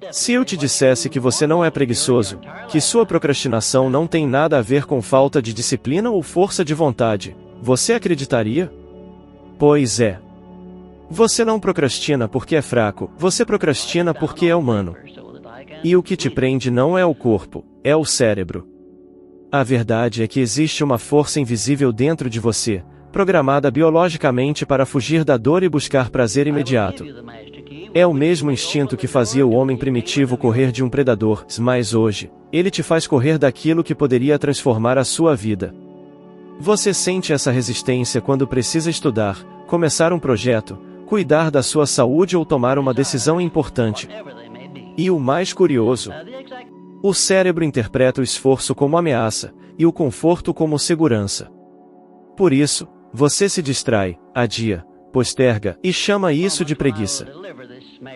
Se eu te dissesse que você não é preguiçoso, que sua procrastinação não tem nada a ver com falta de disciplina ou força de vontade, você acreditaria? Pois é. Você não procrastina porque é fraco, você procrastina porque é humano. E o que te prende não é o corpo, é o cérebro. A verdade é que existe uma força invisível dentro de você, programada biologicamente para fugir da dor e buscar prazer imediato. É o mesmo instinto que fazia o homem primitivo correr de um predador, mas hoje, ele te faz correr daquilo que poderia transformar a sua vida. Você sente essa resistência quando precisa estudar, começar um projeto, cuidar da sua saúde ou tomar uma decisão importante. E o mais curioso, o cérebro interpreta o esforço como ameaça, e o conforto como segurança. Por isso, você se distrai, adia, posterga, e chama isso de preguiça.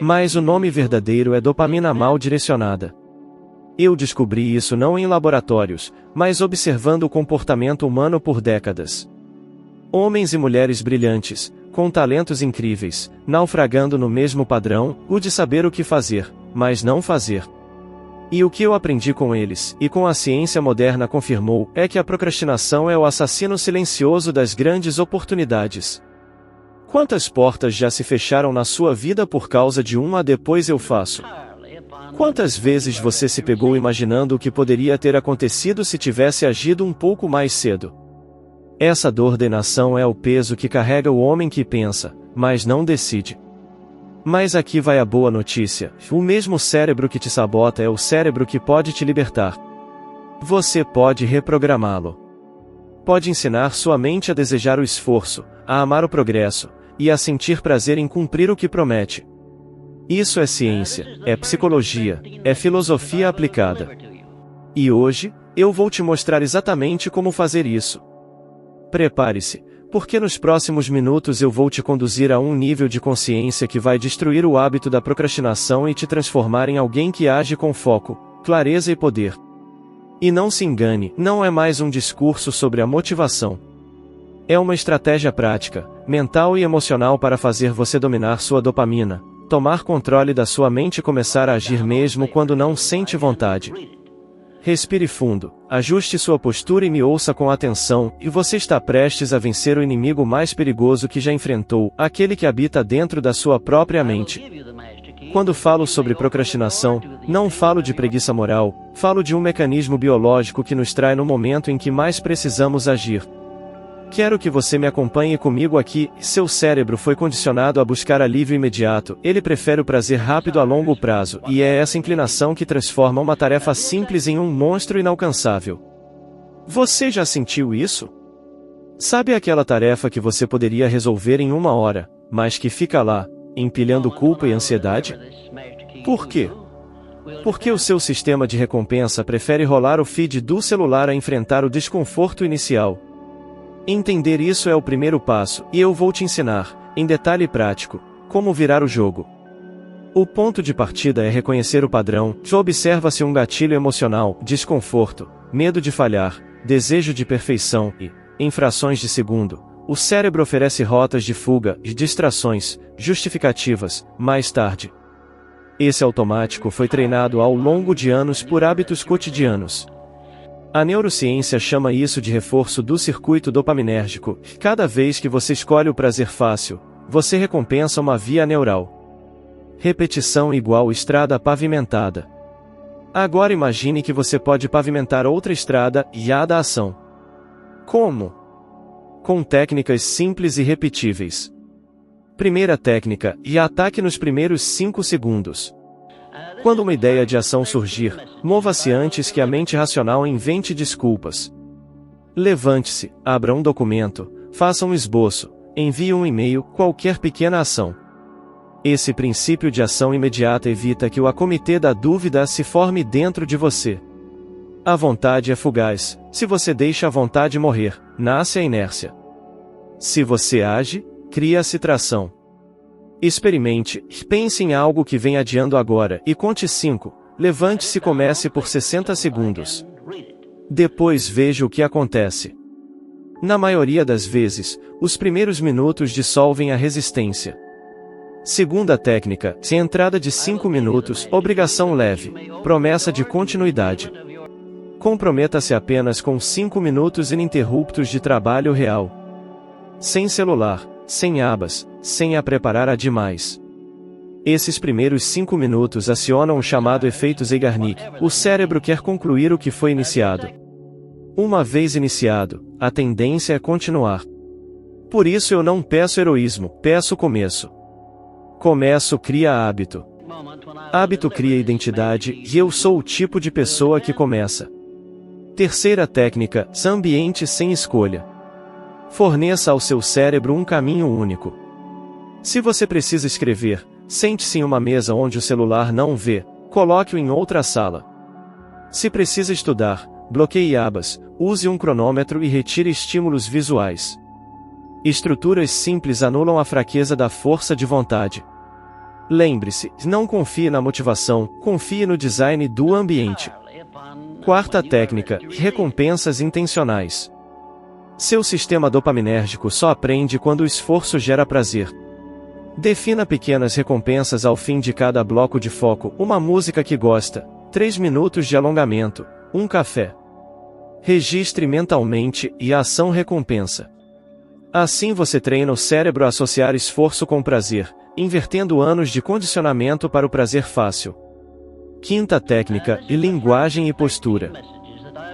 Mas o nome verdadeiro é dopamina mal direcionada. Eu descobri isso não em laboratórios, mas observando o comportamento humano por décadas. Homens e mulheres brilhantes, com talentos incríveis, naufragando no mesmo padrão, o de saber o que fazer, mas não fazer. E o que eu aprendi com eles, e com a ciência moderna confirmou, é que a procrastinação é o assassino silencioso das grandes oportunidades. Quantas portas já se fecharam na sua vida por causa de um depois eu faço? Quantas vezes você se pegou imaginando o que poderia ter acontecido se tivesse agido um pouco mais cedo? Essa dor da inação é o peso que carrega o homem que pensa, mas não decide. Mas aqui vai a boa notícia: o mesmo cérebro que te sabota é o cérebro que pode te libertar. Você pode reprogramá-lo. Pode ensinar sua mente a desejar o esforço, a amar o progresso, e a sentir prazer em cumprir o que promete. Isso é ciência, é psicologia, é filosofia aplicada. E hoje, eu vou te mostrar exatamente como fazer isso. Prepare-se, porque nos próximos minutos eu vou te conduzir a um nível de consciência que vai destruir o hábito da procrastinação e te transformar em alguém que age com foco, clareza e poder. E não se engane, não é mais um discurso sobre a motivação. É uma estratégia prática, mental e emocional para fazer você dominar sua dopamina, tomar controle da sua mente e começar a agir mesmo quando não sente vontade. Respire fundo, ajuste sua postura e me ouça com atenção, e você está prestes a vencer o inimigo mais perigoso que já enfrentou, aquele que habita dentro da sua própria mente. Quando falo sobre procrastinação, não falo de preguiça moral, falo de um mecanismo biológico que nos trai no momento em que mais precisamos agir. Quero que você me acompanhe comigo aqui. Seu cérebro foi condicionado a buscar alívio imediato, ele prefere o prazer rápido a longo prazo, e é essa inclinação que transforma uma tarefa simples em um monstro inalcançável. Você já sentiu isso? Sabe aquela tarefa que você poderia resolver em 1 hora, mas que fica lá, empilhando culpa e ansiedade? Por quê? Porque o seu sistema de recompensa prefere rolar o feed do celular a enfrentar o desconforto inicial. Entender isso é o primeiro passo, e eu vou te ensinar, em detalhe prático, como virar o jogo. O ponto de partida é reconhecer o padrão. Observa-se um gatilho emocional, desconforto, medo de falhar, desejo de perfeição e, em frações de segundo, o cérebro oferece rotas de fuga, de distrações, justificativas, mais tarde. Esse automático foi treinado ao longo de anos por hábitos cotidianos. A neurociência chama isso de reforço do circuito dopaminérgico. Cada vez que você escolhe o prazer fácil, você recompensa uma via neural. Repetição igual estrada pavimentada. Agora imagine que você pode pavimentar outra estrada, e a da ação. Como? Com técnicas simples e repetíveis. Primeira técnica, e ataque nos primeiros 5 segundos. Quando uma ideia de ação surgir, mova-se antes que a mente racional invente desculpas. Levante-se, abra um documento, faça um esboço, envie um e-mail, qualquer pequena ação. Esse princípio de ação imediata evita que o comitê da dúvida se forme dentro de você. A vontade é fugaz. Se você deixa a vontade morrer, nasce a inércia. Se você age, cria-se tração. Experimente, pense em algo que vem adiando agora, e conte 5, levante-se e comece por 60 segundos. Depois veja o que acontece. Na maioria das vezes, os primeiros minutos dissolvem a resistência. Segunda técnica, se entrada de 5 minutos, obrigação leve, promessa de continuidade. Comprometa-se apenas com 5 minutos ininterruptos de trabalho real. Sem celular, sem abas, sem a preparar a demais. Esses primeiros 5 minutos acionam o chamado efeito Zeigarnik, o cérebro quer concluir o que foi iniciado. Uma vez iniciado, a tendência é continuar. Por isso eu não peço heroísmo, peço começo. Começo cria hábito. Hábito cria identidade, e eu sou o tipo de pessoa que começa. Terceira técnica, ambiente sem escolha. Forneça ao seu cérebro um caminho único. Se você precisa escrever, sente-se em uma mesa onde o celular não vê, coloque-o em outra sala. Se precisa estudar, bloqueie abas, use um cronômetro e retire estímulos visuais. Estruturas simples anulam a fraqueza da força de vontade. Lembre-se, não confie na motivação, confie no design do ambiente. Quarta técnica, recompensas intencionais. Seu sistema dopaminérgico só aprende quando o esforço gera prazer. Defina pequenas recompensas ao fim de cada bloco de foco, uma música que gosta, 3 minutos de alongamento, um café. Registre mentalmente e a ação recompensa. Assim você treina o cérebro a associar esforço com prazer, invertendo anos de condicionamento para o prazer fácil. Quinta técnica, linguagem e postura.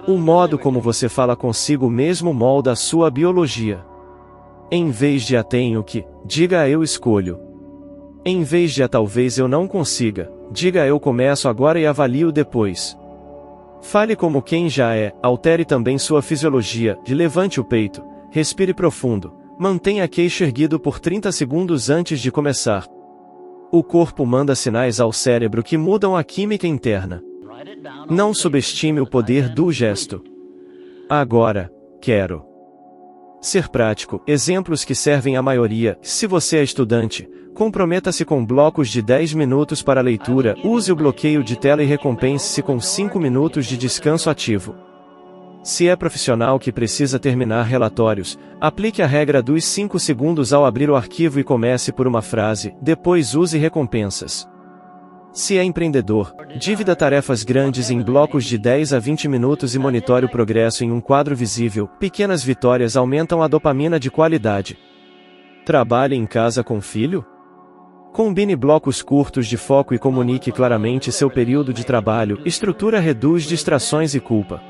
O modo como você fala consigo mesmo molda a sua biologia. Em vez de tenho que, diga eu escolho. Em vez de talvez eu não consiga, diga eu começo agora e avalio depois. Fale como quem já é, altere também sua fisiologia, levante o peito, respire profundo, mantenha a queixo erguido por 30 segundos antes de começar. O corpo manda sinais ao cérebro que mudam a química interna. Não subestime o poder do gesto. Agora, quero. Ser prático, exemplos que servem à maioria. Se você é estudante, comprometa-se com blocos de 10 minutos para leitura, use o bloqueio de tela e recompense-se com 5 minutos de descanso ativo. Se é profissional que precisa terminar relatórios, aplique a regra dos 5 segundos ao abrir o arquivo e comece por uma frase, depois use recompensas. Se é empreendedor, divida tarefas grandes em blocos de 10 a 20 minutos e monitore o progresso em um quadro visível. Pequenas vitórias aumentam a dopamina de qualidade. Trabalhe em casa com filho? Combine blocos curtos de foco e comunique claramente seu período de trabalho. Estrutura reduz distrações e culpa.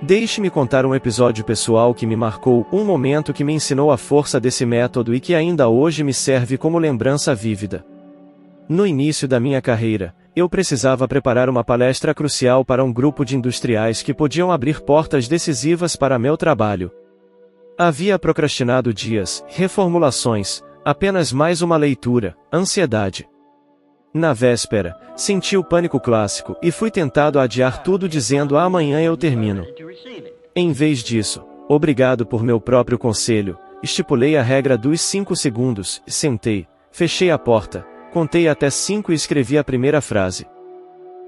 Deixe-me contar um episódio pessoal que me marcou, um momento que me ensinou a força desse método e que ainda hoje me serve como lembrança vívida. No início da minha carreira, eu precisava preparar uma palestra crucial para um grupo de industriais que podiam abrir portas decisivas para meu trabalho. Havia procrastinado dias, reformulações, apenas mais uma leitura, ansiedade. Na véspera, senti o pânico clássico e fui tentado a adiar tudo dizendo amanhã eu termino. Em vez disso, obrigado por meu próprio conselho, estipulei a regra dos 5 segundos, sentei, fechei a porta, contei até 5 e escrevi a primeira frase.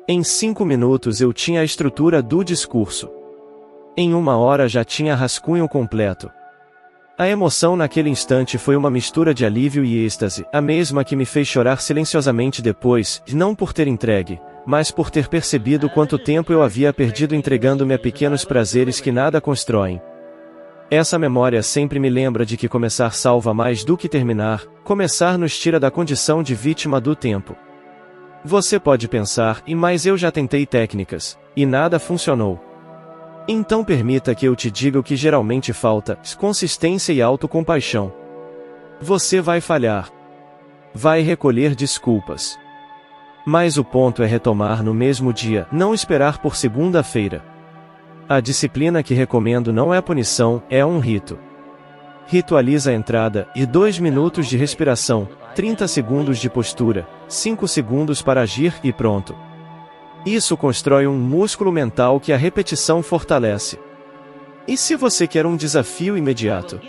Em 5 minutos eu tinha a estrutura do discurso. Em 1 hora já tinha rascunho completo. A emoção naquele instante foi uma mistura de alívio e êxtase, a mesma que me fez chorar silenciosamente depois, não por ter entregue, mas por ter percebido quanto tempo eu havia perdido entregando-me a pequenos prazeres que nada constroem. Essa memória sempre me lembra de que começar salva mais do que terminar, começar nos tira da condição de vítima do tempo. Você pode pensar, mas eu já tentei técnicas, e nada funcionou. Então permita que eu te diga o que geralmente falta, consistência e autocompaixão. Você vai falhar. Vai recolher desculpas. Mas o ponto é retomar no mesmo dia, não esperar por segunda-feira. A disciplina que recomendo não é punição, é um rito. Ritualiza a entrada, e 2 minutos de respiração, 30 segundos de postura, 5 segundos para agir e pronto. Isso constrói um músculo mental que a repetição fortalece. E se você quer um desafio imediato?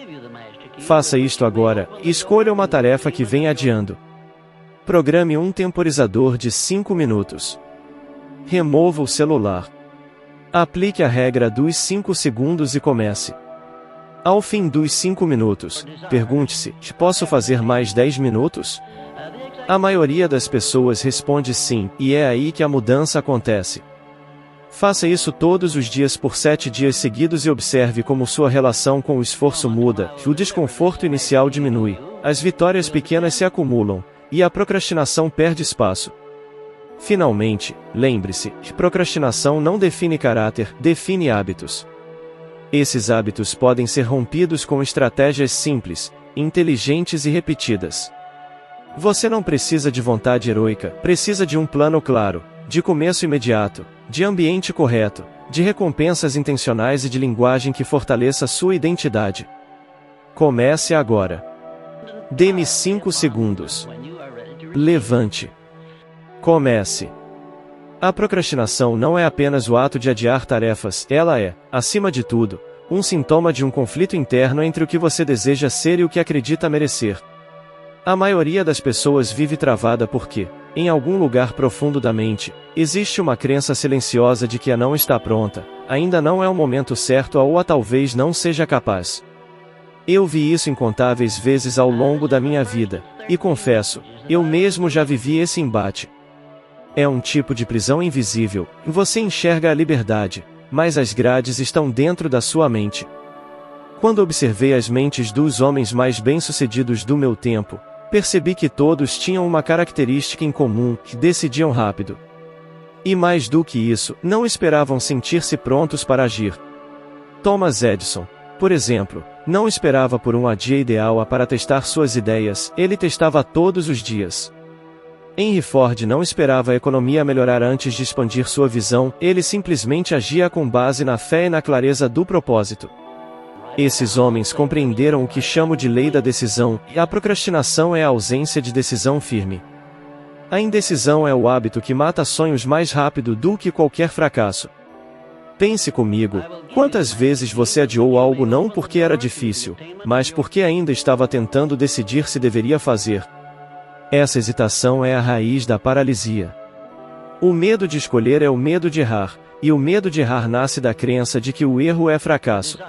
Faça isto agora, e escolha uma tarefa que vem adiando. Programe um temporizador de 5 minutos. Remova o celular. Aplique a regra dos 5 segundos e comece. Ao fim dos 5 minutos, pergunte-se, posso fazer mais 10 minutos? A maioria das pessoas responde sim, e é aí que a mudança acontece. Faça isso todos os dias por 7 dias seguidos e observe como sua relação com o esforço muda, o desconforto inicial diminui, as vitórias pequenas se acumulam, e a procrastinação perde espaço. Finalmente, lembre-se, que procrastinação não define caráter, define hábitos. Esses hábitos podem ser rompidos com estratégias simples, inteligentes e repetidas. Você não precisa de vontade heroica, precisa de um plano claro, de começo imediato, de ambiente correto, de recompensas intencionais e de linguagem que fortaleça sua identidade. Comece agora. Dê-me 5 segundos. Levante. Comece. A procrastinação não é apenas o ato de adiar tarefas, ela é, acima de tudo, um sintoma de um conflito interno entre o que você deseja ser e o que acredita merecer. A maioria das pessoas vive travada porque, em algum lugar profundo da mente, existe uma crença silenciosa de que a não está pronta, ainda não é o momento certo ou a talvez não seja capaz. Eu vi isso incontáveis vezes ao longo da minha vida, e confesso, eu mesmo já vivi esse embate. É um tipo de prisão invisível, e você enxerga a liberdade, mas as grades estão dentro da sua mente. Quando observei as mentes dos homens mais bem-sucedidos do meu tempo, percebi que todos tinham uma característica em comum, que decidiam rápido. E mais do que isso, não esperavam sentir-se prontos para agir. Thomas Edison, por exemplo, não esperava por um dia ideal para testar suas ideias, ele testava todos os dias. Henry Ford não esperava a economia melhorar antes de expandir sua visão, ele simplesmente agia com base na fé e na clareza do propósito. Esses homens compreenderam o que chamo de lei da decisão, e a procrastinação é a ausência de decisão firme. A indecisão é o hábito que mata sonhos mais rápido do que qualquer fracasso. Pense comigo, quantas vezes você adiou algo não porque era difícil, mas porque ainda estava tentando decidir se deveria fazer. Essa hesitação é a raiz da paralisia. O medo de escolher é o medo de errar, e o medo de errar nasce da crença de que o erro é fracasso.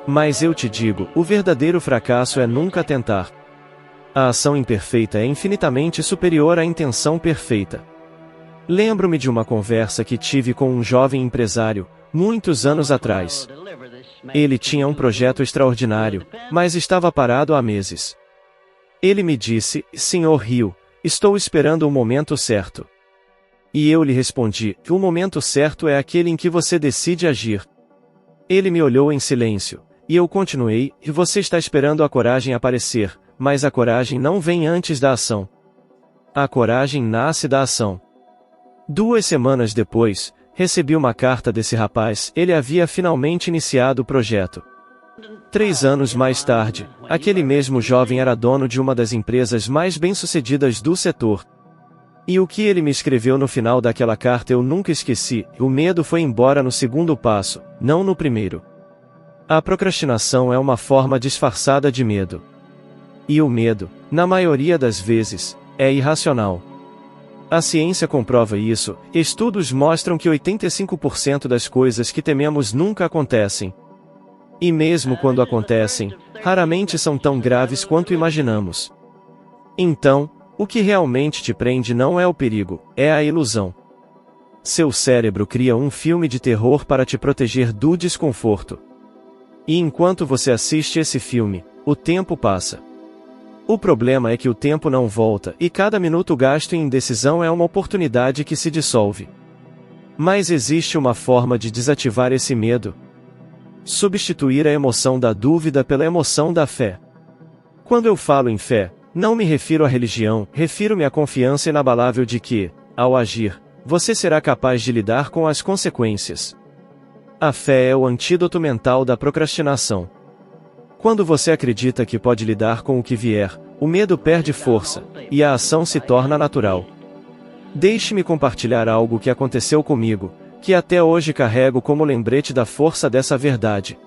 Mas eu te digo, o verdadeiro fracasso é nunca tentar. A ação imperfeita é infinitamente superior à intenção perfeita. Lembro-me de uma conversa que tive com um jovem empresário, muitos anos atrás. Ele tinha um projeto extraordinário, mas estava parado há meses. Ele me disse, Sr. Hill, estou esperando o momento certo. E eu lhe respondi, o momento certo é aquele em que você decide agir. Ele me olhou em silêncio. E eu continuei, e você está esperando a coragem aparecer, mas a coragem não vem antes da ação. A coragem nasce da ação. 2 semanas depois, recebi uma carta desse rapaz, ele havia finalmente iniciado o projeto. 3 anos mais tarde, aquele mesmo jovem era dono de uma das empresas mais bem-sucedidas do setor. E o que ele me escreveu no final daquela carta eu nunca esqueci, o medo foi embora no segundo passo, não no primeiro. A procrastinação é uma forma disfarçada de medo. E o medo, na maioria das vezes, é irracional. A ciência comprova isso, estudos mostram que 85% das coisas que tememos nunca acontecem. E mesmo quando acontecem, raramente são tão graves quanto imaginamos. Então, o que realmente te prende não é o perigo, é a ilusão. Seu cérebro cria um filme de terror para te proteger do desconforto. E enquanto você assiste esse filme, o tempo passa. O problema é que o tempo não volta, e cada minuto gasto em indecisão é uma oportunidade que se dissolve. Mas existe uma forma de desativar esse medo. Substituir a emoção da dúvida pela emoção da fé. Quando eu falo em fé, não me refiro à religião, refiro-me à confiança inabalável de que, ao agir, você será capaz de lidar com as consequências. A fé é o antídoto mental da procrastinação. Quando você acredita que pode lidar com o que vier, o medo perde força, e a ação se torna natural. Deixe-me compartilhar algo que aconteceu comigo, que até hoje carrego como lembrete da força dessa verdade.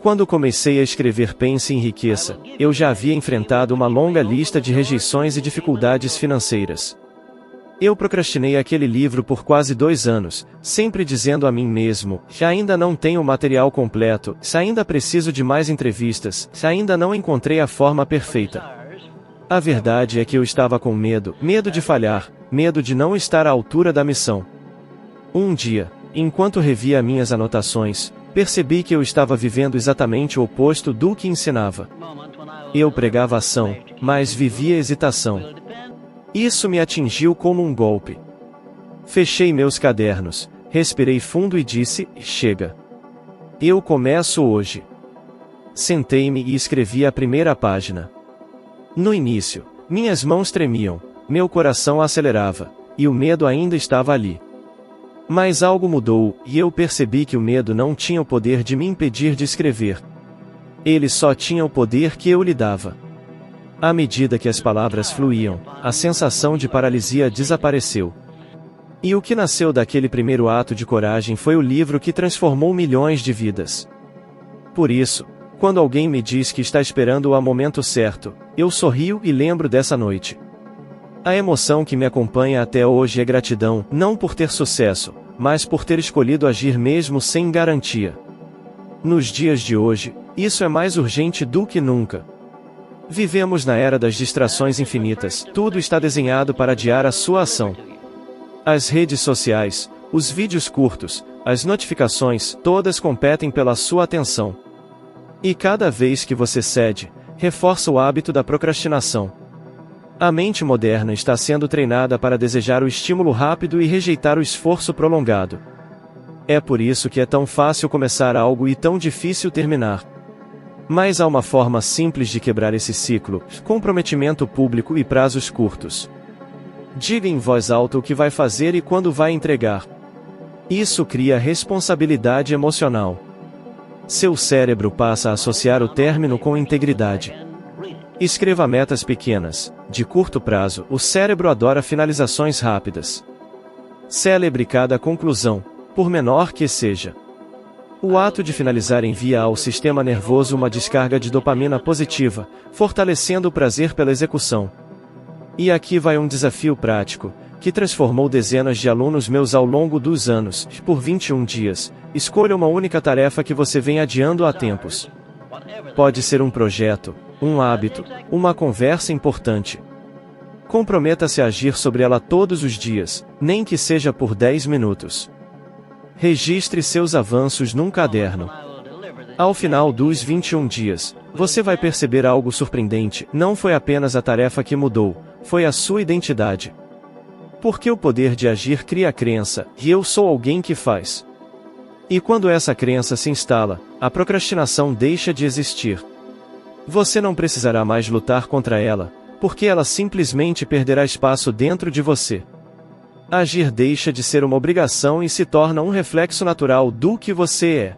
Quando comecei a escrever Pense e Enriqueça, eu já havia enfrentado uma longa lista de rejeições e dificuldades financeiras. Eu procrastinei aquele livro por quase 2 anos, sempre dizendo a mim mesmo, que ainda não tenho o material completo, se ainda preciso de mais entrevistas, se ainda não encontrei a forma perfeita. A verdade é que eu estava com medo, medo de falhar, medo de não estar à altura da missão. Um dia, enquanto revia minhas anotações, percebi que eu estava vivendo exatamente o oposto do que ensinava. Eu pregava ação, mas vivia hesitação. Isso me atingiu como um golpe. Fechei meus cadernos, respirei fundo e disse: chega. Eu começo hoje. Sentei-me e escrevi a primeira página. No início, minhas mãos tremiam, meu coração acelerava, e o medo ainda estava ali. Mas algo mudou, e eu percebi que o medo não tinha o poder de me impedir de escrever. Ele só tinha o poder que eu lhe dava. À medida que as palavras fluíam, a sensação de paralisia desapareceu. E o que nasceu daquele primeiro ato de coragem foi o livro que transformou milhões de vidas. Por isso, quando alguém me diz que está esperando o momento certo, eu sorrio e lembro dessa noite. A emoção que me acompanha até hoje é gratidão, não por ter sucesso, mas por ter escolhido agir mesmo sem garantia. Nos dias de hoje, isso é mais urgente do que nunca. Vivemos na era das distrações infinitas, tudo está desenhado para adiar a sua ação. As redes sociais, os vídeos curtos, as notificações, todas competem pela sua atenção. E cada vez que você cede, reforça o hábito da procrastinação. A mente moderna está sendo treinada para desejar o estímulo rápido e rejeitar o esforço prolongado. É por isso que é tão fácil começar algo e tão difícil terminar. Mas há uma forma simples de quebrar esse ciclo: comprometimento público e prazos curtos. Diga em voz alta o que vai fazer e quando vai entregar. Isso cria responsabilidade emocional. Seu cérebro passa a associar o término com integridade. Escreva metas pequenas, de curto prazo. O cérebro adora finalizações rápidas. Celebre cada conclusão, por menor que seja. O ato de finalizar envia ao sistema nervoso uma descarga de dopamina positiva, fortalecendo o prazer pela execução. E aqui vai um desafio prático, que transformou dezenas de alunos meus ao longo dos anos. Por 21 dias, escolha uma única tarefa que você vem adiando há tempos. Pode ser um projeto, um hábito, uma conversa importante. Comprometa-se a agir sobre ela todos os dias, nem que seja por 10 minutos. Registre seus avanços num caderno. Ao final dos 21 dias, você vai perceber algo surpreendente: não foi apenas a tarefa que mudou, foi a sua identidade. Porque o poder de agir cria a crença, e eu sou alguém que faz. E quando essa crença se instala, a procrastinação deixa de existir. Você não precisará mais lutar contra ela, porque ela simplesmente perderá espaço dentro de você. Agir deixa de ser uma obrigação e se torna um reflexo natural do que você é.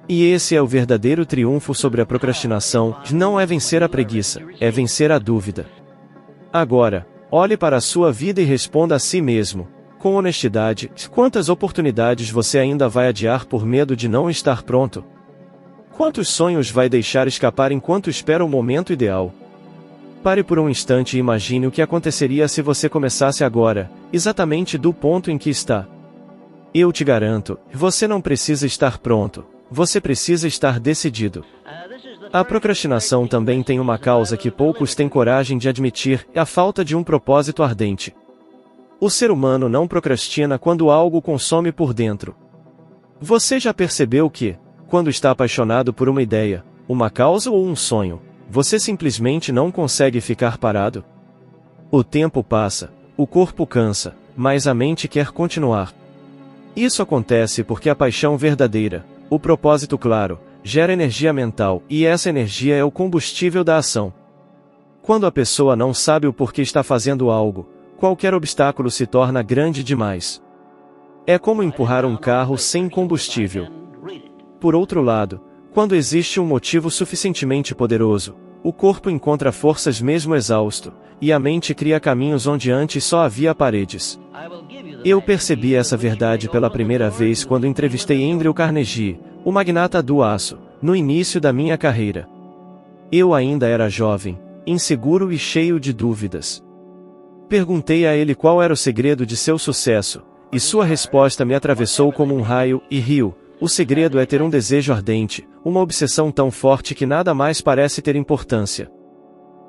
E esse é o verdadeiro triunfo sobre a procrastinação: não é vencer a preguiça, é vencer a dúvida. Agora, olhe para a sua vida e responda a si mesmo, com honestidade: quantas oportunidades você ainda vai adiar por medo de não estar pronto? Quantos sonhos vai deixar escapar enquanto espera o momento ideal? Pare por um instante e imagine o que aconteceria se você começasse agora, exatamente do ponto em que está. Eu te garanto, você não precisa estar pronto, você precisa estar decidido. A procrastinação também tem uma causa que poucos têm coragem de admitir: é a falta de um propósito ardente. O ser humano não procrastina quando algo consome por dentro. Você já percebeu que, quando está apaixonado por uma ideia, uma causa ou um sonho, você simplesmente não consegue ficar parado? O tempo passa, o corpo cansa, mas a mente quer continuar. Isso acontece porque a paixão verdadeira, o propósito claro, gera energia mental, e essa energia é o combustível da ação. Quando a pessoa não sabe o porquê está fazendo algo, qualquer obstáculo se torna grande demais. É como empurrar um carro sem combustível. Por outro lado, quando existe um motivo suficientemente poderoso, o corpo encontra forças mesmo exausto, e a mente cria caminhos onde antes só havia paredes. Eu percebi essa verdade pela primeira vez quando entrevistei Andrew Carnegie, o magnata do aço, no início da minha carreira. Eu ainda era jovem, inseguro e cheio de dúvidas. Perguntei a ele qual era o segredo de seu sucesso, e sua resposta me atravessou como um raio, e riu: o segredo é ter um desejo ardente, uma obsessão tão forte que nada mais parece ter importância.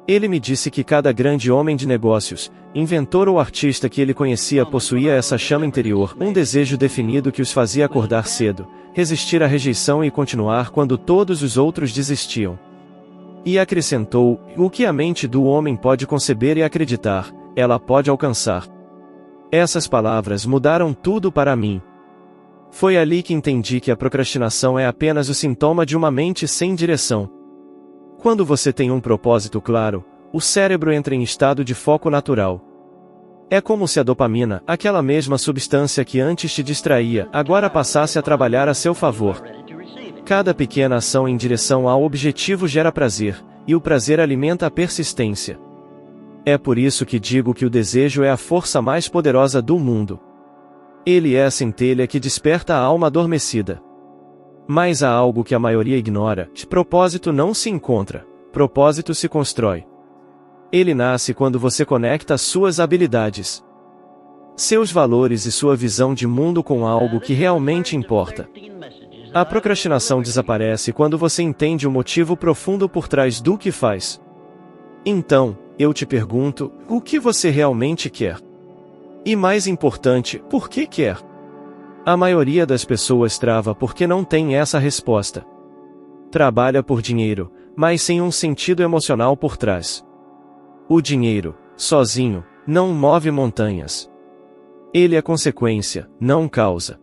Ele me disse que cada grande homem de negócios, inventor ou artista que ele conhecia possuía essa chama interior, um desejo definido que os fazia acordar cedo, resistir à rejeição e continuar quando todos os outros desistiam. E acrescentou: o que a mente do homem pode conceber e acreditar, ela pode alcançar. Essas palavras mudaram tudo para mim. Foi ali que entendi que a procrastinação é apenas o sintoma de uma mente sem direção. Quando você tem um propósito claro, o cérebro entra em estado de foco natural. É como se a dopamina, aquela mesma substância que antes te distraía, agora passasse a trabalhar a seu favor. Cada pequena ação em direção ao objetivo gera prazer, e o prazer alimenta a persistência. É por isso que digo que o desejo é a força mais poderosa do mundo. Ele é a centelha que desperta a alma adormecida. Mas há algo que a maioria ignora: propósito não se encontra, propósito se constrói. Ele nasce quando você conecta suas habilidades, seus valores e sua visão de mundo com algo que realmente importa. A procrastinação desaparece quando você entende o motivo profundo por trás do que faz. Então, eu te pergunto, o que você realmente quer? E mais importante, por que quer? A maioria das pessoas trava porque não tem essa resposta. Trabalha por dinheiro, mas sem um sentido emocional por trás. O dinheiro, sozinho, não move montanhas. Ele é consequência, não causa.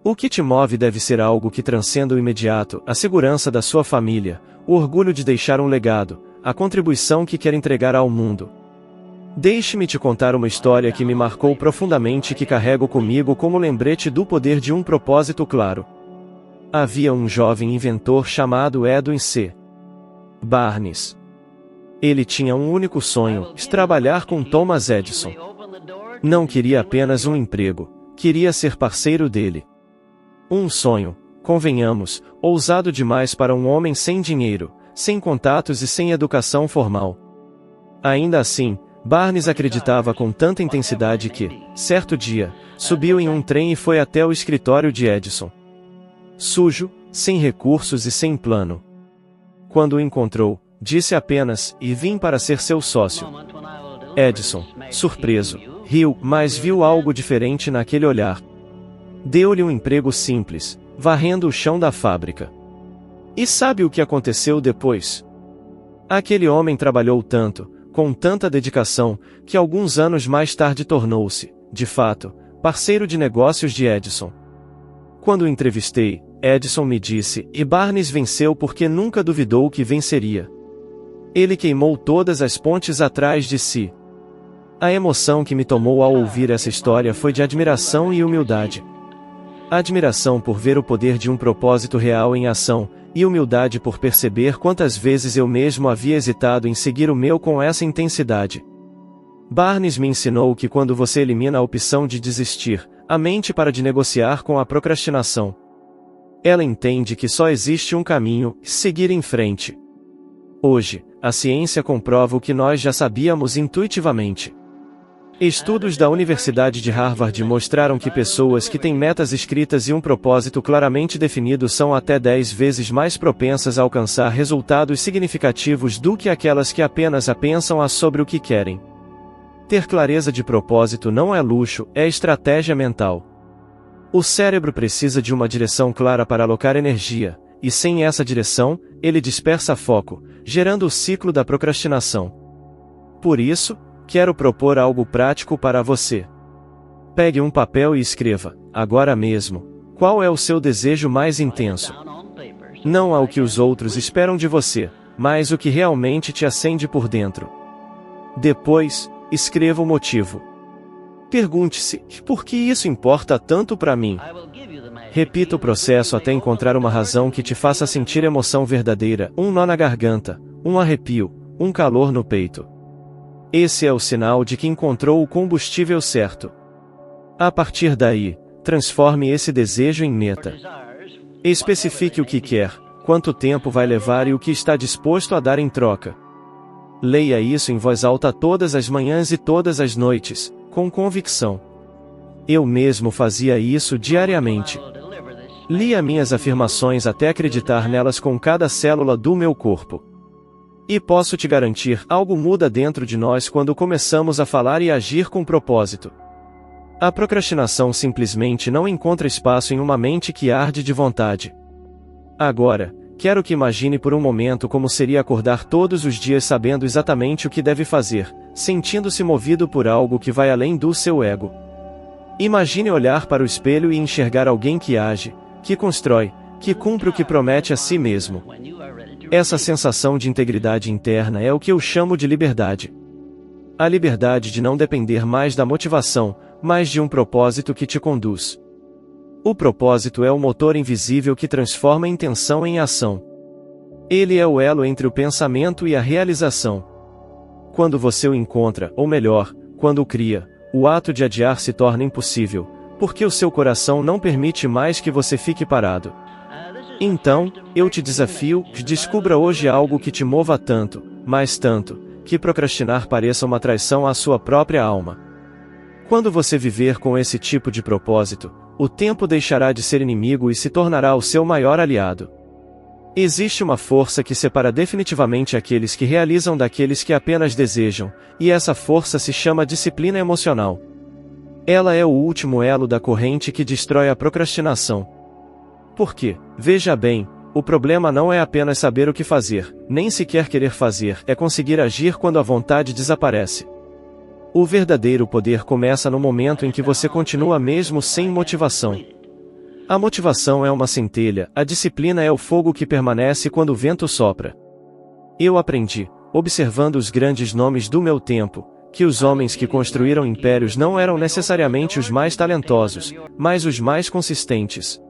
O que te move deve ser algo que transcenda o imediato, a segurança da sua família, o orgulho de deixar um legado, a contribuição que quer entregar ao mundo. Deixe-me te contar uma história que me marcou profundamente e que carrego comigo como lembrete do poder de um propósito claro. Havia um jovem inventor chamado Edwin C. Barnes. Ele tinha um único sonho: trabalhar com Thomas Edison. Não queria apenas um emprego, queria ser parceiro dele. Um sonho, convenhamos, ousado demais para um homem sem dinheiro, sem contatos e sem educação formal. Ainda assim, Barnes acreditava com tanta intensidade que, certo dia, subiu em um trem e foi até o escritório de Edison. Sujo, sem recursos e sem plano. Quando o encontrou, disse apenas: "E vim para ser seu sócio." Edison, surpreso, riu, mas viu algo diferente naquele olhar. Deu-lhe um emprego simples, varrendo o chão da fábrica. E sabe o que aconteceu depois? Aquele homem trabalhou tanto, com tanta dedicação, que alguns anos mais tarde tornou-se, de fato, parceiro de negócios de Edison. Quando o entrevistei, Edison me disse: "E Barnes venceu porque nunca duvidou que venceria. Ele queimou todas as pontes atrás de si." A emoção que me tomou ao ouvir essa história foi de admiração e humildade. Admiração por ver o poder de um propósito real em ação, e humildade por perceber quantas vezes eu mesmo havia hesitado em seguir o meu com essa intensidade. Barnes me ensinou que quando você elimina a opção de desistir, a mente para de negociar com a procrastinação. Ela entende que só existe um caminho: seguir em frente. Hoje, a ciência comprova o que nós já sabíamos intuitivamente. Estudos da Universidade de Harvard mostraram que pessoas que têm metas escritas e um propósito claramente definido são até 10 vezes mais propensas a alcançar resultados significativos do que aquelas que apenas pensam sobre o que querem. Ter clareza de propósito não é luxo, é estratégia mental. O cérebro precisa de uma direção clara para alocar energia, e sem essa direção, ele dispersa foco, gerando o ciclo da procrastinação. Por isso, quero propor algo prático para você. Pegue um papel e escreva, agora mesmo, qual é o seu desejo mais intenso. Não ao que os outros esperam de você, mas o que realmente te acende por dentro. Depois, escreva o motivo. Pergunte-se: por que isso importa tanto para mim? Repita o processo até encontrar uma razão que te faça sentir emoção verdadeira, um nó na garganta, um arrepio, um calor no peito. Esse é o sinal de que encontrou o combustível certo. A partir daí, transforme esse desejo em meta. Especifique o que quer, quanto tempo vai levar e o que está disposto a dar em troca. Leia isso em voz alta todas as manhãs e todas as noites, com convicção. Eu mesmo fazia isso diariamente. Lia minhas afirmações até acreditar nelas com cada célula do meu corpo. E posso te garantir, algo muda dentro de nós quando começamos a falar e agir com propósito. A procrastinação simplesmente não encontra espaço em uma mente que arde de vontade. Agora, quero que imagine por um momento como seria acordar todos os dias sabendo exatamente o que deve fazer, sentindo-se movido por algo que vai além do seu ego. Imagine olhar para o espelho e enxergar alguém que age, que constrói, que cumpre o que promete a si mesmo. Essa sensação de integridade interna é o que eu chamo de liberdade. A liberdade de não depender mais da motivação, mas de um propósito que te conduz. O propósito é o motor invisível que transforma a intenção em ação. Ele é o elo entre o pensamento e a realização. Quando você o encontra, ou melhor, quando o cria, o ato de adiar se torna impossível, porque o seu coração não permite mais que você fique parado. Então, eu te desafio, descubra hoje algo que te mova tanto, mas tanto, que procrastinar pareça uma traição à sua própria alma. Quando você viver com esse tipo de propósito, o tempo deixará de ser inimigo e se tornará o seu maior aliado. Existe uma força que separa definitivamente aqueles que realizam daqueles que apenas desejam, e essa força se chama disciplina emocional. Ela é o último elo da corrente que destrói a procrastinação. Porque, veja bem, o problema não é apenas saber o que fazer, nem sequer querer fazer, é conseguir agir quando a vontade desaparece. O verdadeiro poder começa no momento em que você continua mesmo sem motivação. A motivação é uma centelha, a disciplina é o fogo que permanece quando o vento sopra. Eu aprendi, observando os grandes nomes do meu tempo, que os homens que construíram impérios não eram necessariamente os mais talentosos, mas os mais consistentes.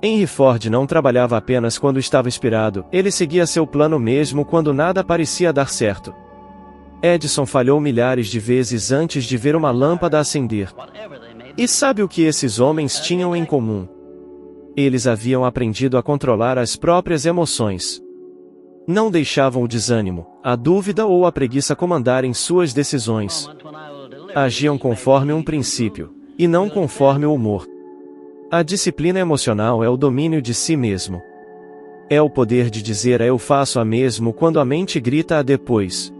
Henry Ford não trabalhava apenas quando estava inspirado, ele seguia seu plano mesmo quando nada parecia dar certo. Edison falhou milhares de vezes antes de ver uma lâmpada acender. E sabe o que esses homens tinham em comum? Eles haviam aprendido a controlar as próprias emoções. Não deixavam o desânimo, a dúvida ou a preguiça comandarem suas decisões. Agiam conforme um princípio, e não conforme o humor. A disciplina emocional é o domínio de si mesmo. É o poder de dizer a eu faço a mesmo quando a mente grita a depois.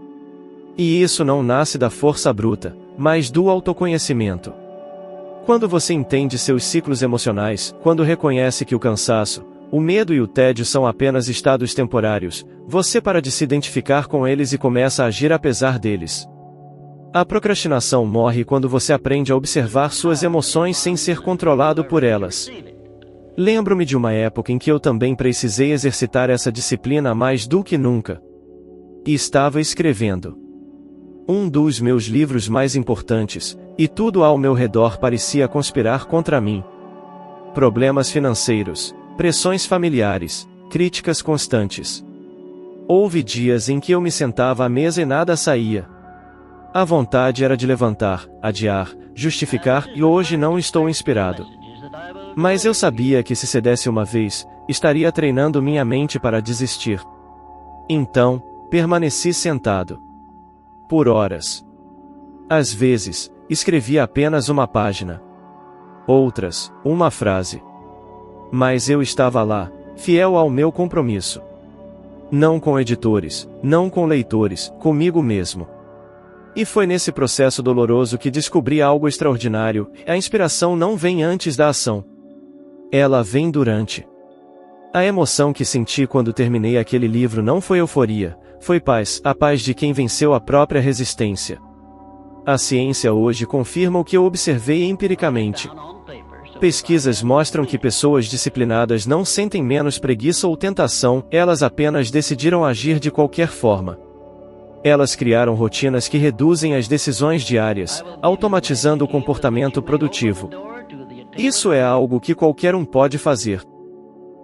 E isso não nasce da força bruta, mas do autoconhecimento. Quando você entende seus ciclos emocionais, quando reconhece que o cansaço, o medo e o tédio são apenas estados temporários, você para de se identificar com eles e começa a agir apesar deles. A procrastinação morre quando você aprende a observar suas emoções sem ser controlado por elas. Lembro-me de uma época em que eu também precisei exercitar essa disciplina mais do que nunca. E estava escrevendo um dos meus livros mais importantes, e tudo ao meu redor parecia conspirar contra mim. Problemas financeiros, pressões familiares, críticas constantes. Houve dias em que eu me sentava à mesa e nada saía. A vontade era de levantar, adiar, justificar e hoje não estou inspirado. Mas eu sabia que se cedesse uma vez, estaria treinando minha mente para desistir. Então, permaneci sentado. Por horas. Às vezes, escrevia apenas uma página. Outras, uma frase. Mas eu estava lá, fiel ao meu compromisso. Não com editores, não com leitores, comigo mesmo. E foi nesse processo doloroso que descobri algo extraordinário: a inspiração não vem antes da ação. Ela vem durante. A emoção que senti quando terminei aquele livro não foi euforia, foi paz, a paz de quem venceu a própria resistência. A ciência hoje confirma o que eu observei empiricamente. Pesquisas mostram que pessoas disciplinadas não sentem menos preguiça ou tentação, elas apenas decidiram agir de qualquer forma. Elas criaram rotinas que reduzem as decisões diárias, automatizando o comportamento produtivo. Isso é algo que qualquer um pode fazer.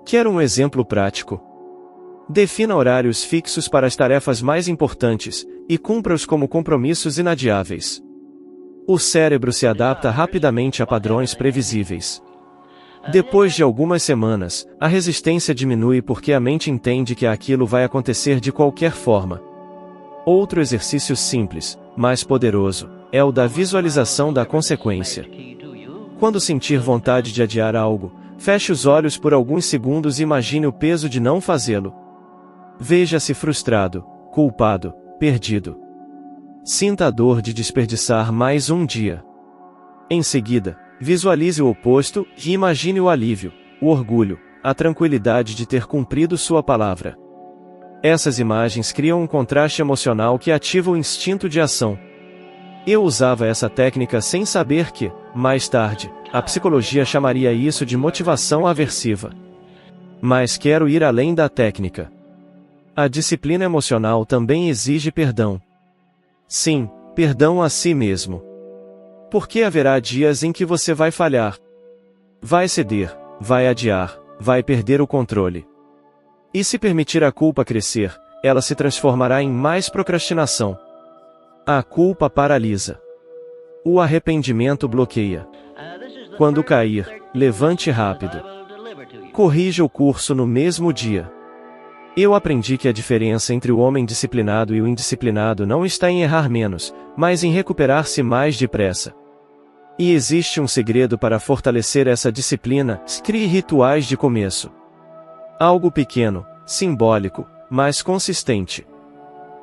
Quer um exemplo prático? Defina horários fixos para as tarefas mais importantes, e cumpra-os como compromissos inadiáveis. O cérebro se adapta rapidamente a padrões previsíveis. Depois de algumas semanas, a resistência diminui porque a mente entende que aquilo vai acontecer de qualquer forma. Outro exercício simples, mas poderoso, é o da visualização da consequência. Quando sentir vontade de adiar algo, feche os olhos por alguns segundos e imagine o peso de não fazê-lo. Veja-se frustrado, culpado, perdido. Sinta a dor de desperdiçar mais um dia. Em seguida, visualize o oposto e imagine o alívio, o orgulho, a tranquilidade de ter cumprido sua palavra. Essas imagens criam um contraste emocional que ativa o instinto de ação. Eu usava essa técnica sem saber que, mais tarde, a psicologia chamaria isso de motivação aversiva. Mas quero ir além da técnica. A disciplina emocional também exige perdão. Sim, perdão a si mesmo. Porque haverá dias em que você vai falhar. Vai ceder, vai adiar, vai perder o controle. E se permitir a culpa crescer, ela se transformará em mais procrastinação. A culpa paralisa. O arrependimento bloqueia. Quando cair, levante rápido. Corrija o curso no mesmo dia. Eu aprendi que a diferença entre o homem disciplinado e o indisciplinado não está em errar menos, mas em recuperar-se mais depressa. E existe um segredo para fortalecer essa disciplina: crie rituais de começo. Algo pequeno, simbólico, mas consistente.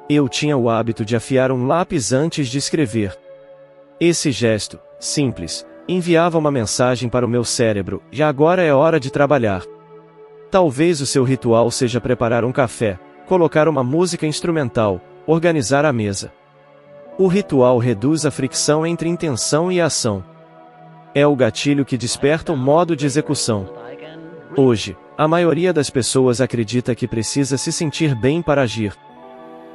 Eu tinha o hábito de afiar um lápis antes de escrever. Esse gesto, simples, enviava uma mensagem para o meu cérebro: e agora é hora de trabalhar. Talvez o seu ritual seja preparar um café, colocar uma música instrumental, organizar a mesa. O ritual reduz a fricção entre intenção e ação. É o gatilho que desperta o modo de execução. Hoje, a maioria das pessoas acredita que precisa se sentir bem para agir.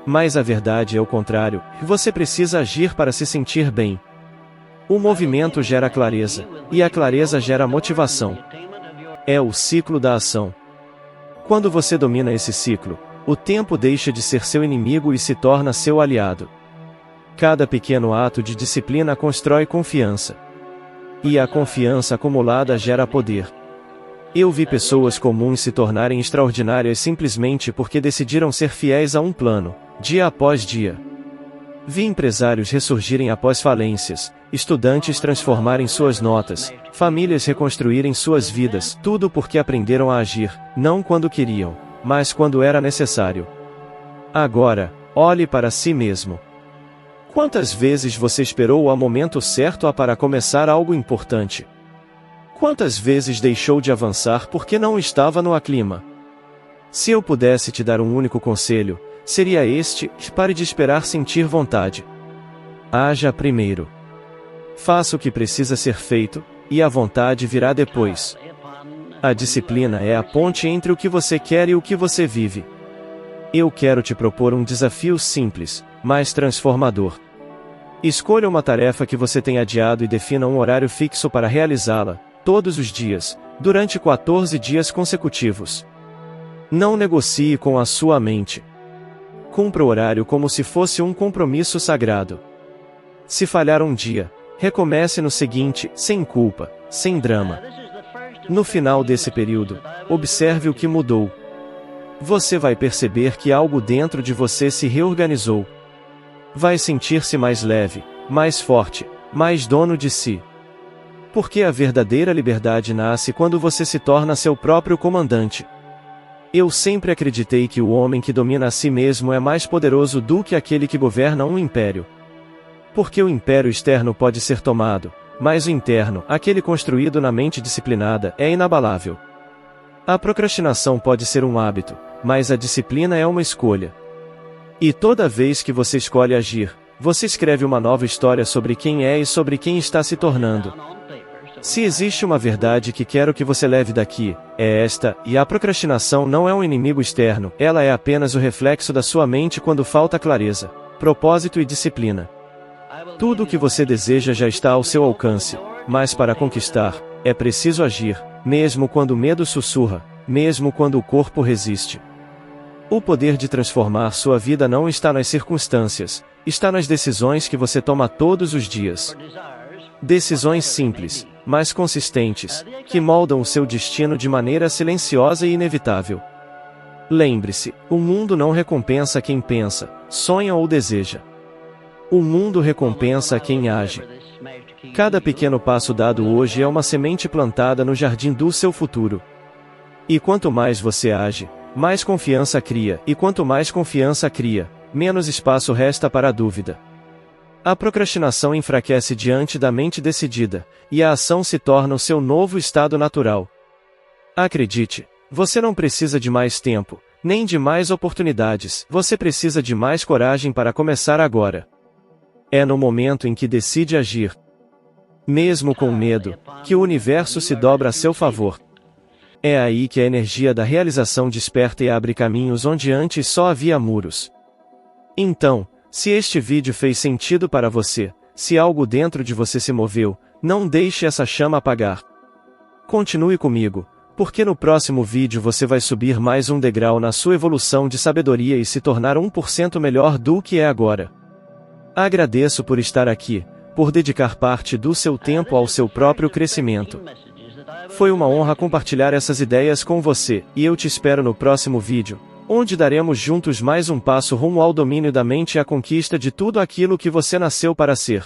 Mas a verdade é o contrário: você precisa agir para se sentir bem. O movimento gera clareza, e a clareza gera motivação. É o ciclo da ação. Quando você domina esse ciclo, o tempo deixa de ser seu inimigo e se torna seu aliado. Cada pequeno ato de disciplina constrói confiança. E a confiança acumulada gera poder. Eu vi pessoas comuns se tornarem extraordinárias simplesmente porque decidiram ser fiéis a um plano, dia após dia. Vi empresários ressurgirem após falências, estudantes transformarem suas notas, famílias reconstruírem suas vidas, tudo porque aprenderam a agir, não quando queriam, mas quando era necessário. Agora, olhe para si mesmo. Quantas vezes você esperou o momento certo para começar algo importante? Quantas vezes deixou de avançar porque não estava no clima? Se eu pudesse te dar um único conselho, seria este: pare de esperar sentir vontade. Haja primeiro. Faça o que precisa ser feito, e a vontade virá depois. A disciplina é a ponte entre o que você quer e o que você vive. Eu quero te propor um desafio simples, mas transformador. Escolha uma tarefa que você tem adiado e defina um horário fixo para realizá-la, todos os dias, durante 14 dias consecutivos. Não negocie com a sua mente. Cumpra o horário como se fosse um compromisso sagrado. Se falhar um dia, recomece no seguinte, sem culpa, sem drama. No final desse período, observe o que mudou. Você vai perceber que algo dentro de você se reorganizou. Vai sentir-se mais leve, mais forte, mais dono de si. Porque a verdadeira liberdade nasce quando você se torna seu próprio comandante. Eu sempre acreditei que o homem que domina a si mesmo é mais poderoso do que aquele que governa um império. Porque o império externo pode ser tomado, mas o interno, aquele construído na mente disciplinada, é inabalável. A procrastinação pode ser um hábito, mas a disciplina é uma escolha. E toda vez que você escolhe agir, você escreve uma nova história sobre quem é e sobre quem está se tornando. Se existe uma verdade que quero que você leve daqui, é esta: e a procrastinação não é um inimigo externo, ela é apenas o reflexo da sua mente quando falta clareza, propósito e disciplina. Tudo o que você deseja já está ao seu alcance, mas para conquistar, é preciso agir, mesmo quando o medo sussurra, mesmo quando o corpo resiste. O poder de transformar sua vida não está nas circunstâncias, está nas decisões que você toma todos os dias. Decisões simples, mas consistentes, que moldam o seu destino de maneira silenciosa e inevitável. Lembre-se, o mundo não recompensa quem pensa, sonha ou deseja. O mundo recompensa quem age. Cada pequeno passo dado hoje é uma semente plantada no jardim do seu futuro. E quanto mais você age, mais confiança cria, e quanto mais confiança cria, menos espaço resta para a dúvida. A procrastinação enfraquece diante da mente decidida, e a ação se torna o seu novo estado natural. Acredite, você não precisa de mais tempo, nem de mais oportunidades, você precisa de mais coragem para começar agora. É no momento em que decide agir, mesmo com medo, que o universo se dobra a seu favor. É aí que a energia da realização desperta e abre caminhos onde antes só havia muros. Então, se este vídeo fez sentido para você, se algo dentro de você se moveu, não deixe essa chama apagar. Continue comigo, porque no próximo vídeo você vai subir mais um degrau na sua evolução de sabedoria e se tornar 1% melhor do que é agora. Agradeço por estar aqui, por dedicar parte do seu tempo ao seu próprio crescimento. Foi uma honra compartilhar essas ideias com você, e eu te espero no próximo vídeo, onde daremos juntos mais um passo rumo ao domínio da mente e à conquista de tudo aquilo que você nasceu para ser.